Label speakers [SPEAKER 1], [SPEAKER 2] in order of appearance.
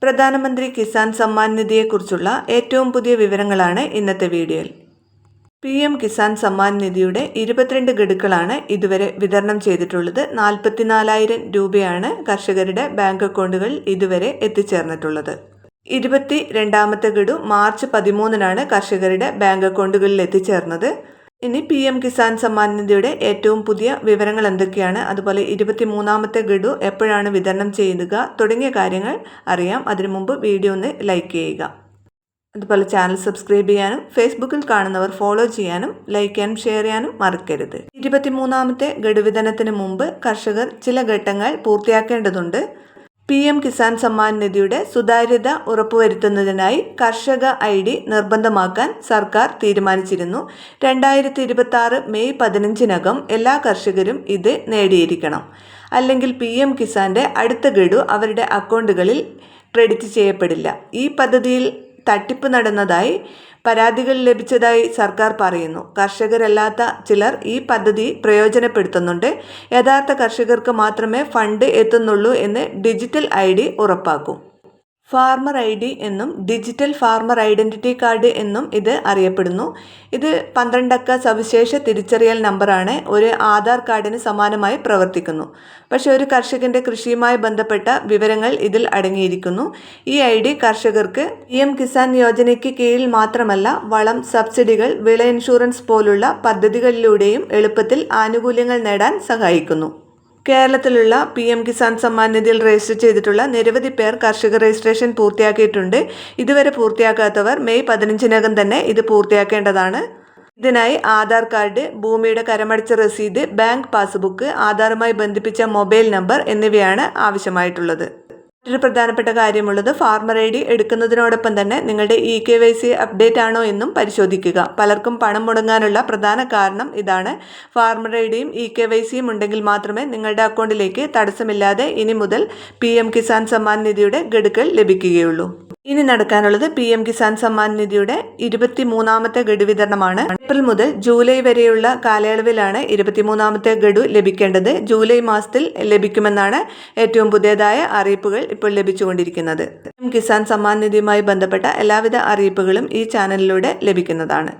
[SPEAKER 1] പ്രധാനമന്ത്രി കിസാൻ സമ്മാൻ നിധിയെക്കുറിച്ചുള്ള ഏറ്റവും പുതിയ വിവരങ്ങളാണ് ഇന്നത്തെ വീഡിയോയിൽ. PM കിസാൻ സമ്മാൻ നിധിയുടെ 22 ഗഡുക്കളാണ് ഇതുവരെ വിതരണം ചെയ്തിട്ടുള്ളത്. 44,000 രൂപയാണ് കർഷകരുടെ ബാങ്ക് അക്കൗണ്ടുകളിൽ ഇതുവരെ എത്തിച്ചേർന്നിട്ടുള്ളത്. 22ാമത്തെ ഗഡു മാർച്ച് 13-നാണ് കർഷകരുടെ ബാങ്ക് അക്കൗണ്ടുകളിൽ എത്തിച്ചേർന്നത്. ഇനി PM കിസാൻ സമ്മാൻ നിധിയുടെ ഏറ്റവും പുതിയ വിവരങ്ങൾ എന്തൊക്കെയാണ്, അതുപോലെ 23ാമത്തെ ഗഡു എപ്പോഴാണ് വിതരണം ചെയ്യുക തുടങ്ങിയ കാര്യങ്ങൾ അറിയാം. അതിനു മുമ്പ് വീഡിയോ ഒന്ന് ലൈക്ക് ചെയ്യുക. അതുപോലെ ചാനൽ സബ്സ്ക്രൈബ് ചെയ്യാനും ഫേസ്ബുക്കിൽ കാണുന്നവർ ഫോളോ ചെയ്യാനും ലൈക്ക് ചെയ്യാനും ഷെയർ ചെയ്യാനും മറക്കരുത്. 23ാമത്തെ ഗഡു വിതരണത്തിന് മുമ്പ് കർഷകർ ചില ഘട്ടങ്ങൾ പൂർത്തിയാക്കേണ്ടതുണ്ട്. PM കിസാൻ സമ്മാൻ നിധിയുടെ സുതാര്യത ഉറപ്പുവരുത്തുന്നതിനായി കർഷക ID നിർബന്ധമാക്കാൻ സർക്കാർ തീരുമാനിച്ചിരുന്നു. 2026 മെയ് 15-നകം എല്ലാ കർഷകരും ഇത് നേടിയിരിക്കണം. അല്ലെങ്കിൽ PM കിസാന്റെ അടുത്ത ഗഡു അവരുടെ അക്കൗണ്ടുകളിൽ ക്രെഡിറ്റ് ചെയ്യപ്പെടില്ല. ഈ പദ്ധതിയിൽ തട്ടിപ്പ് നടന്നതായി പരാതികൾ ലഭിച്ചതായി സർക്കാർ പറയുന്നു. കർഷകരല്ലാത്ത ചിലർ ഈ പദ്ധതി പ്രയോജനപ്പെടുത്തുന്നുണ്ട്. യഥാർത്ഥ കർഷകർക്ക് മാത്രമേ ഫണ്ട് എത്തുന്നുള്ളൂ എന്ന് ഡിജിറ്റൽ ID ഉറപ്പാക്കും. ഫാർമർ ID എന്നും ഡിജിറ്റൽ ഫാർമർ ഐഡന്റിറ്റി കാർഡ് എന്നും ഇത് അറിയപ്പെടുന്നു. ഇത് 12 അക്ക സവിശേഷ തിരിച്ചറിയൽ നമ്പറാണ്. ഒരു ആധാർ കാർഡിന് സമാനമായി പ്രവർത്തിക്കുന്നു. പക്ഷേ ഒരു കർഷകന്റെ കൃഷിയുമായി ബന്ധപ്പെട്ട വിവരങ്ങൾ ഇതിൽ അടങ്ങിയിരിക്കുന്നു. ഈ ID കർഷകർക്ക് PM കിസാൻ യോജനയ്ക്ക് കീഴിൽ മാത്രമല്ല, വളം, സബ്സിഡികൾ, വിള ഇൻഷുറൻസ് പോലുള്ള പദ്ധതികളിലൂടെയും എളുപ്പത്തിൽ ആനുകൂല്യങ്ങൾ നേടാൻ സഹായിക്കുന്നു. കേരളത്തിലുള്ള PM കിസാൻ സമ്മാൻ നിധിയിൽ രജിസ്റ്റർ ചെയ്തിട്ടുള്ള നിരവധി പേർ കർഷക രജിസ്ട്രേഷൻ പൂർത്തിയാക്കിയിട്ടുണ്ട്. ഇതുവരെ പൂർത്തിയാക്കാത്തവർ മെയ് 15-നകം തന്നെ ഇത് പൂർത്തിയാക്കേണ്ടതാണ്. ഇതിനായി ആധാർ കാർഡ്, ഭൂമിയുടെ കരമടച്ച രസീത്, ബാങ്ക് പാസ്ബുക്ക്, ആധാറുമായി ബന്ധിപ്പിച്ച മൊബൈൽ നമ്പർ എന്നിവയാണ് ആവശ്യമായിട്ടുള്ളത്. മറ്റൊരു പ്രധാനപ്പെട്ട കാര്യമുള്ളത്, ഫാർമർ ID എടുക്കുന്നതിനോടൊപ്പം തന്നെ നിങ്ങളുടെ eKYC അപ്ഡേറ്റ് ആണോ എന്നും പരിശോധിക്കുക. പലർക്കും പണം മുടങ്ങാനുള്ള പ്രധാന കാരണം ഇതാണ്. ഫാർമർ IDയും eKYCയും ഉണ്ടെങ്കിൽ മാത്രമേ നിങ്ങളുടെ അക്കൗണ്ടിലേക്ക് തടസ്സമില്ലാതെ ഇനി മുതൽ PM കിസാൻ സമ്മാൻ നിധിയുടെ ഗഡുക്കൾ ലഭിക്കുകയുള്ളൂ. ഇനി നടക്കാനുള്ളത് PM കിസാൻ സമ്മാൻ നിധിയുടെ 23ാമത്തെ ഗഡു വിതരണമാണ്. ഏപ്രിൽ മുതൽ ജൂലൈ വരെയുള്ള കാലയളവിലാണ് 23ാമത്തെ ഗഡു ലഭിക്കേണ്ടത്. ജൂലൈ മാസത്തിൽ ലഭിക്കുമെന്നാണ് ഏറ്റവും പുതിയതായ അറിയിപ്പുകൾ ഇപ്പോൾ ലഭിച്ചുകൊണ്ടിരിക്കുന്നത്. PM കിസാൻ സമ്മാൻ നിധിയുമായി ബന്ധപ്പെട്ട എല്ലാവിധ അറിയിപ്പുകളും ഈ ചാനലിലൂടെ ലഭിക്കുന്നതാണ്.